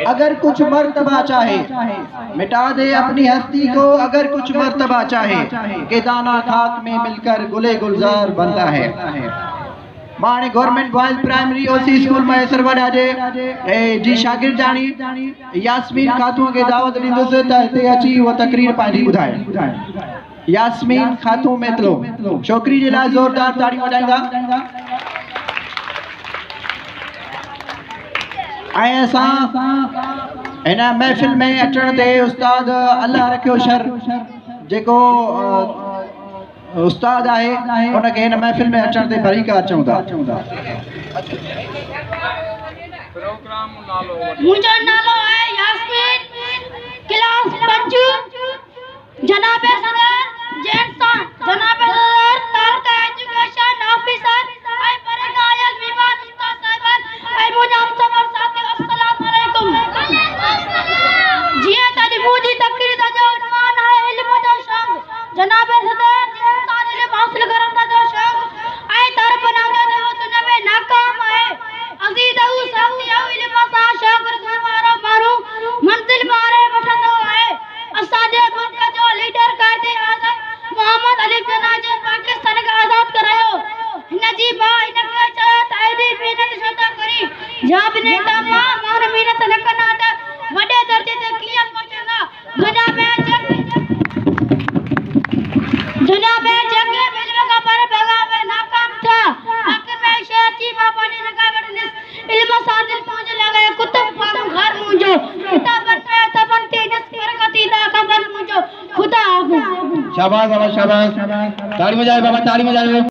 अगर कुछ मर्तबा चाहे मिटा दे अपनी हस्ती को, अगर कुछ मर्तबा चाहे कि दाना खाक में मिलकर गुले गुलजार बनता है। माने गवर्नमेंट बॉयज प्राइमरी ओसी स्कूल में सरवड़ा जी शागिर्द जानी यास्मीन खातून के दावत ॾींदुसि त हिते अची वो तकरीर पंहिंजी ॿुधाए। यास्मीन खातून मेतलो छोकरी जे लाइ ज़ोरदार ताड़ियूं वॼाईंदा। ऐं असां हिन महफ़िल में अचण ते उस्ताद अल्लाह रखियो शर जेको उस्ताद आहे उनखे हिन महफ़िल में अचण ते बरीका चऊं था। मुंहिंजो नालो आहे यास्मीन, क्लास 5, जनाब सदर जेंट्स, जनाब सदर तालका एजुकेशन ऑफिसर ऐं परगा आयल मेहमान उस्ताद साहिबान ऐं मुंहिंजा हमसफ़र साथी, अस्सलाम वालेकुम। जीअं त अॼु मुंहिंजी तक़रीर जो उन्वान आहे इल्म जो शौक़। जनाब सदर इल्म हासिल करण जो शौक़ ऐं तरफ नांगे दुनिया में नाकाम आहे। अज़ीज़ साथी इल्म सां शौक़ रखण वारो माण्हू मंज़िल मारे वठंदो आहे। असांजे मुल्क जो लीडर कायदे आज़म मोहम्मद अली जिन्ना जे पाकिस्तान खे आज़ाद करायो। हिनजी मां हिनखे चयो त एॾी महिनत छो था करी, जवाब ॾिनई त मां महिनत न कंदा त वॾे दर्जे ते कीअं पहुचंदा। दुनिया में जंग इल्म का पर पैगाम में नाकाम था। आखिर में शेखी बाबा ने लगावट इल्म सादिल पहुंच लगे कुतुब पाम घर मुंजो किताबन में तबंती नस्कर कतीदा खबर मुंजो खुदा हाफिज। शाबाश बाबा शाबाश, ताली बजाए बाबा, ताली बजाए।